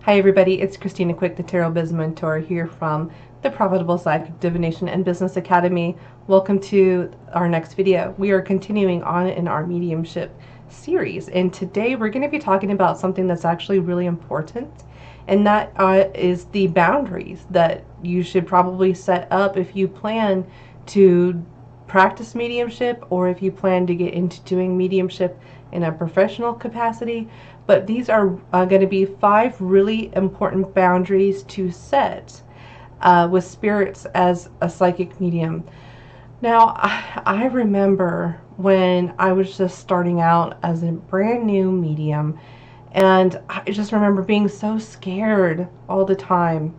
Hi everybody, it's Christina Quick, the Tarot Biz Mentor here from the Profitable Psychic Divination and Business Academy. Welcome to our next video. We are continuing on in our mediumship series, and today we're going to be talking about something that's actually really important, and that is the boundaries that you should probably set up if you plan to practice mediumship or if you plan to get into doing mediumship in a professional capacity. But these are going to be 5 really important boundaries to set with spirits as a psychic medium. Now, I remember when I was just starting out as a brand new medium, and I just remember being so scared all the time.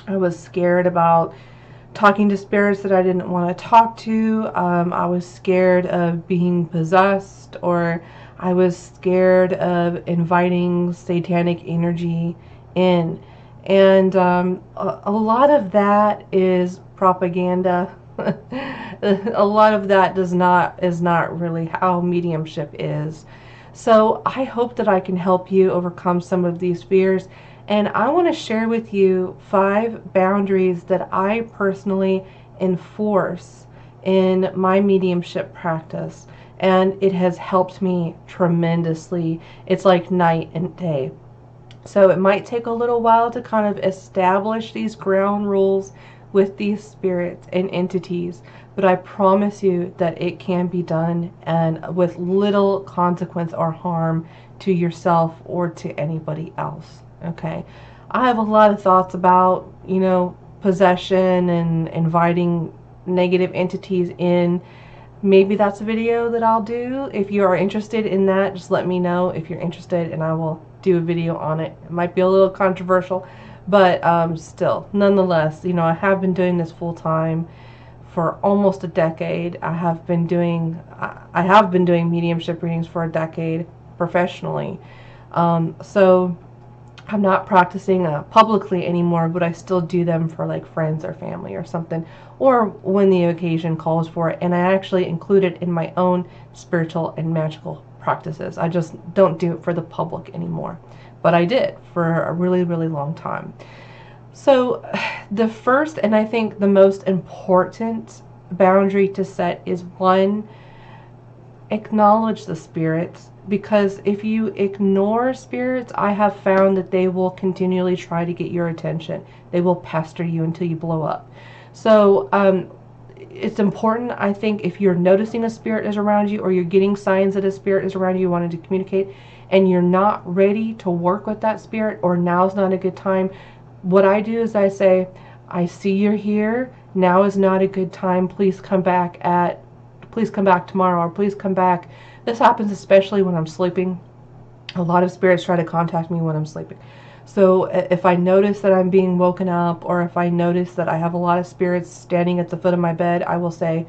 I was scared about talking to spirits that I didn't want to talk to. I was scared of being possessed, or I was scared of inviting satanic energy in. And a lot of that is propaganda. A lot of that is not really how mediumship is. So I hope that I can help you overcome some of these fears. And I want to share with you 5 boundaries that I personally enforce in my mediumship practice. And it has helped me tremendously. It's like night and day. So it might take a little while to kind of establish these ground rules with these spirits and entities, but I promise you that it can be done, and with little consequence or harm to yourself or to anybody else. Okay, I have a lot of thoughts about, possession and inviting negative entities in. Maybe that's a video that I'll do. If you are interested in that, just let me know if you're interested and I will do a video on it. It might be a little controversial, but still, nonetheless, I have been doing this full time for almost a decade. I have been doing mediumship readings for a decade professionally. So I'm not practicing publicly anymore, but I still do them for like friends or family or something, or when the occasion calls for it. And I actually include it in my own spiritual and magical practices. I just don't do it for the public anymore, but I did for a really, really long time. So the first, and I think the most important boundary to set is, 1, acknowledge the spirits, because if you ignore spirits, I have found that they will continually try to get your attention. They will pester you until you blow up. So it's important, I think, if you're noticing a spirit is around you, or you're getting signs that a spirit is around you wanting to communicate, and you're not ready to work with that spirit, or now's not a good time, what I do is I say, I see you're here, now is not a good time, please come back tomorrow, or please come back. This happens especially when I'm sleeping. A lot of spirits try to contact me when I'm sleeping. So if I notice that I'm being woken up, or if I notice that I have a lot of spirits standing at the foot of my bed, I will say,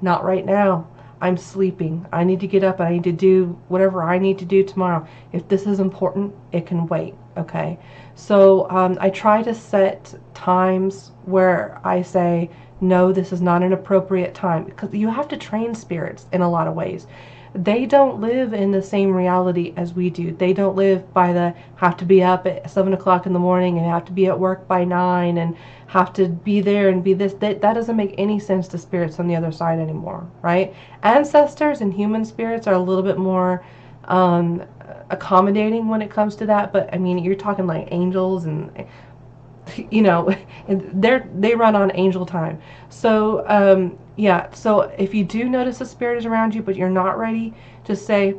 not right now. I'm sleeping. I need to get up. I need to do whatever I need to do tomorrow. If this is important, it can wait. Okay. So I try to set times where I say, no, this is not an appropriate time, because you have to train spirits in a lot of ways. They don't live in the same reality as we do. They don't live by the have to be up at 7 o'clock in the morning and have to be at work by 9 and have to be there and be this. That doesn't make any sense to spirits on the other side anymore, right? Ancestors and human spirits are a little bit more accommodating when it comes to that, but I mean, you're talking like angels, and they run on angel time. So yeah, so if you do notice a spirit is around you but you're not ready, just say,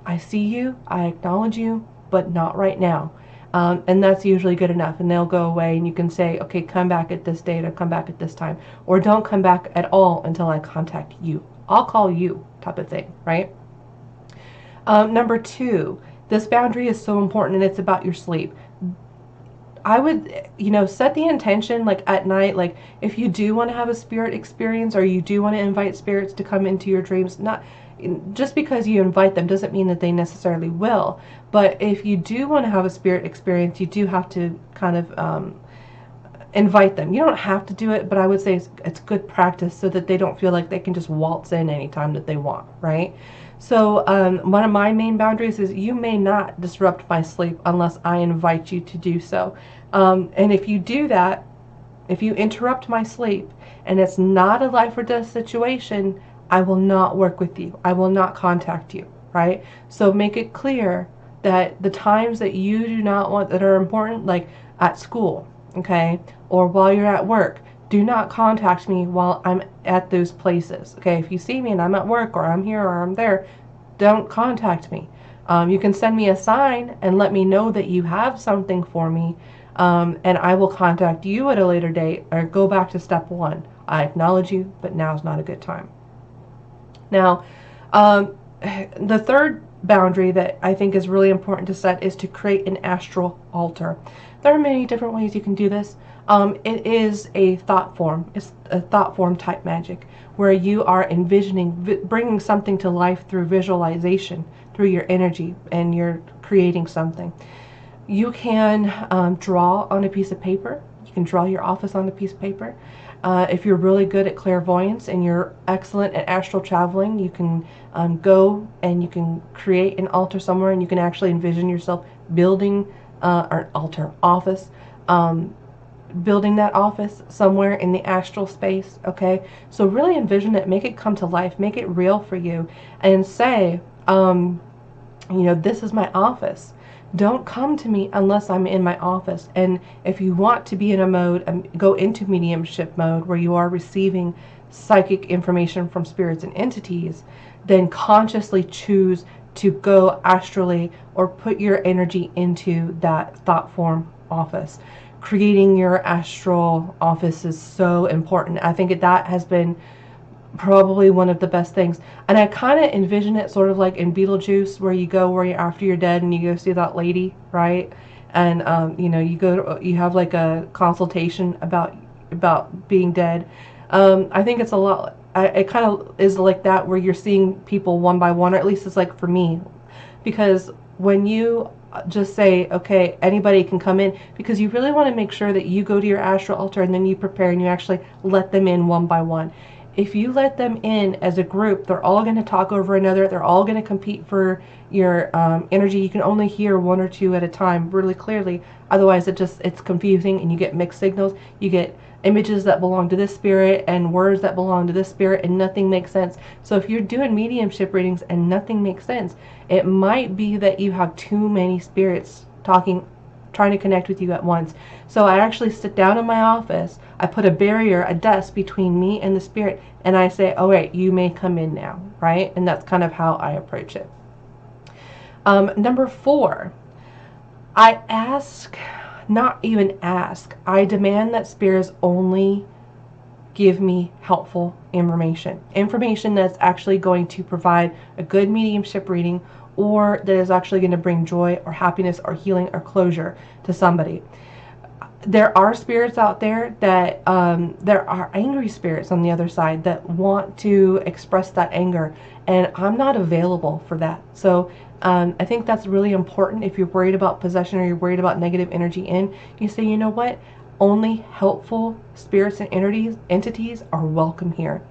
I see you, I acknowledge you, but not right now. And that's usually good enough, and they'll go away, and you can say, okay, come back at this date, or come back at this time, or don't come back at all until I contact you. I'll call you, type of thing, right? Number 2, this boundary is so important, and it's about your sleep. I would, set the intention, like at night, like if you do want to have a spirit experience, or you do want to invite spirits to come into your dreams, not just because you invite them doesn't mean that they necessarily will, but if you do want to have a spirit experience, you do have to kind of invite them. You don't have to do it, but I would say it's good practice so that they don't feel like they can just waltz in anytime that they want, right? So one of my main boundaries is you may not disrupt my sleep unless I invite you to do so. And if you do that, if you interrupt my sleep and it's not a life or death situation, I will not work with you. I will not contact you, right? So make it clear that the times that you do not want, that are important, like at school, okay, or while you're at work, do not contact me while I'm at those places, okay? If you see me and I'm at work or I'm here or I'm there, don't contact me. You can send me a sign and let me know that you have something for me, and I will contact you at a later date, or go back to step one. I acknowledge you, but now's not a good time. Now, the third boundary that I think is really important to set is to create an astral altar. There are many different ways you can do this. It is a thought form. It's a thought form type magic where you are envisioning, bringing something to life through visualization, through your energy, and you're creating something. You can draw on a piece of paper. You can draw your office on a piece of paper. If you're really good at clairvoyance and you're excellent at astral traveling, you can go and you can create an altar somewhere, and you can actually envision yourself building an altar office, building that office somewhere in the astral space, okay? So really envision it, make it come to life, make it real for you, and say, this is my office. Don't come to me unless I'm in my office. And if you want to be in a mode, go into mediumship mode where you are receiving psychic information from spirits and entities, then consciously choose to go astrally or put your energy into that thought form office. Creating your astral office is so important. I think that has been probably one of the best things. And I kind of envision it sort of like in Beetlejuice, where you go where you're after you're dead and you go see that lady, right? And you have like a consultation about being dead. I think it's a lot. It kind of is like that, where you're seeing people one by one, or at least it's like for me, because when you just say, okay, anybody can come in, because you really want to make sure that you go to your astral altar and then you prepare and you actually let them in one by one. If you let them in as a group, they're all going to talk over another. They're all going to compete for your energy. You can only hear one or two at a time really clearly. Otherwise, it's confusing and you get mixed signals. You get images that belong to this spirit and words that belong to this spirit, and nothing makes sense. So if you're doing mediumship readings and nothing makes sense, it might be that you have too many spirits trying to connect with you at once. So I actually sit down in my office, I put a barrier, a desk between me and the spirit, and I say, oh wait, you may come in now, right? And that's kind of how I approach it. Number 4, I demand that spirits only give me helpful information that's actually going to provide a good mediumship reading, or that is actually going to bring joy or happiness or healing or closure to somebody. There are spirits out there that there are angry spirits on the other side that want to express that anger, and I'm not available for that. So I think that's really important. If you're worried about possession or you're worried about negative energy you say, you know what, only helpful spirits and entities are welcome here.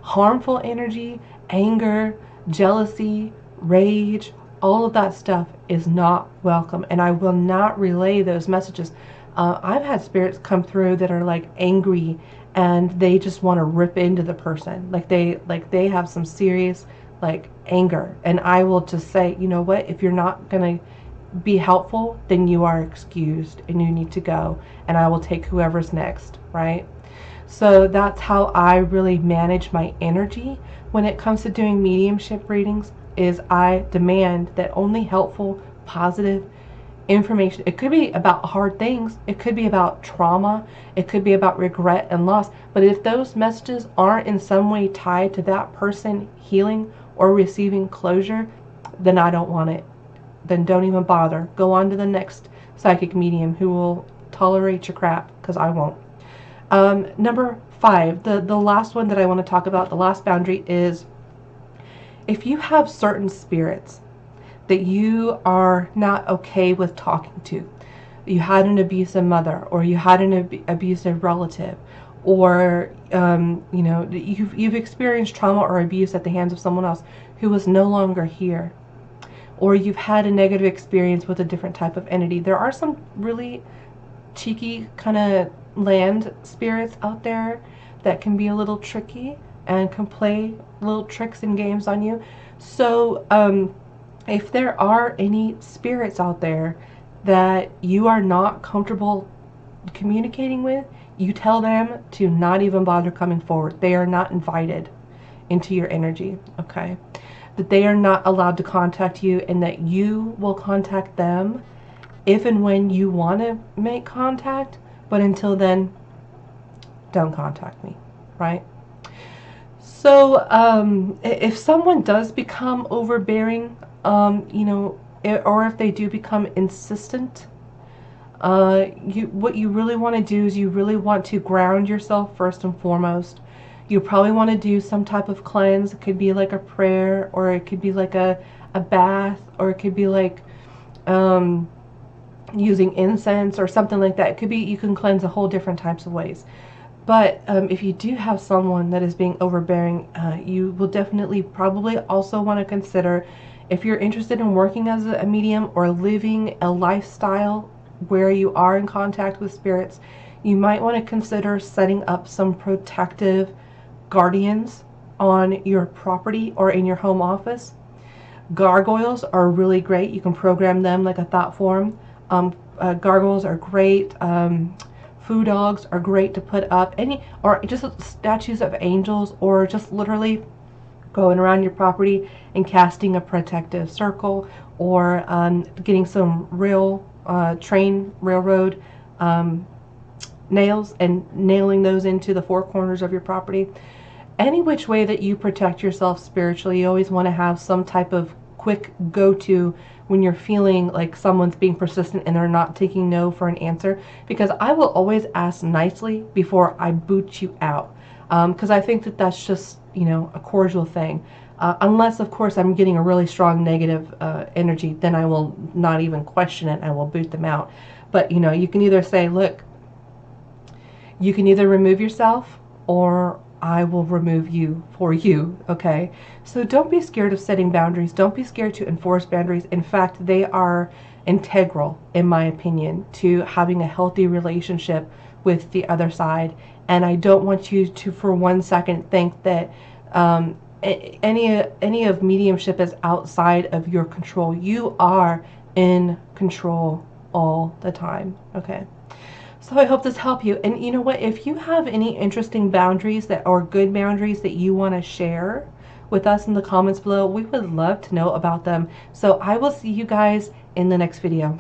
Harmful energy, anger, jealousy, rage, all of that stuff is not welcome, and I will not relay those messages. I've had spirits come through that are like angry, and they just want to rip into the person, like they have some serious like anger, and I will just say, you know what, if you're not gonna be helpful, then you are excused and you need to go, and I will take whoever's next, right? So that's how I really manage my energy when it comes to doing mediumship readings, is I demand that only helpful, positive information. It could be about hard things, it could be about trauma, it could be about regret and loss, but if those messages aren't in some way tied to that person healing or receiving closure, then I don't want it. Then don't even bother. Go on to the next psychic medium who will tolerate your crap, because I won't. Number 5, the last one that I want to talk about, the last boundary, is if you have certain spirits that you are not okay with talking to, you had an abusive mother, or you had an abusive relative, or you've experienced trauma or abuse at the hands of someone else, who is no longer here, or you've had a negative experience with a different type of entity. There are some really cheeky kind of land spirits out there that can be a little tricky and can play little tricks and games on you. So if there are any spirits out there that you are not comfortable communicating with, you tell them to not even bother coming forward. They are not invited into your energy, okay? That they are not allowed to contact you, and that you will contact them if and when you want to make contact, but until then, don't contact me, right? So if someone does become overbearing, or if they do become insistent, what you really want to do is you really want to ground yourself first and foremost. You probably want to do some type of cleanse. It could be like a prayer, or it could be like a bath, or it could be like using incense or something like that. It could be, you can cleanse a whole different types of ways. But if you do have someone that is being overbearing, you will definitely probably also want to consider, if you're interested in working as a medium or living a lifestyle where you are in contact with spirits, you might want to consider setting up some protective guardians on your property or in your home office. Gargoyles are really great. You can program them like a thought form. Gargoyles are great. Foo dogs are great to put up. Or just statues of angels, or just literally going around your property and casting a protective circle, or getting some railroad nails and nailing those into the four corners of your property. Any which way that you protect yourself spiritually, you always want to have some type of quick go-to when you're feeling like someone's being persistent and they're not taking no for an answer, because I will always ask nicely before I boot you out, because I think that that's just, a cordial thing. Unless, of course, I'm getting a really strong negative energy, then I will not even question it. I will boot them out. But, you can either say, look, you can either remove yourself, or I will remove you for you, okay? So don't be scared of setting boundaries. Don't be scared to enforce boundaries. In fact, they are integral, in my opinion, to having a healthy relationship with the other side. And I don't want you to, for one second, think that any of mediumship is outside of your control. You are in control all the time, okay? So I hope this helped you. And you know what? If you have any interesting boundaries or good boundaries that you want to share with us in the comments below, we would love to know about them. So I will see you guys in the next video.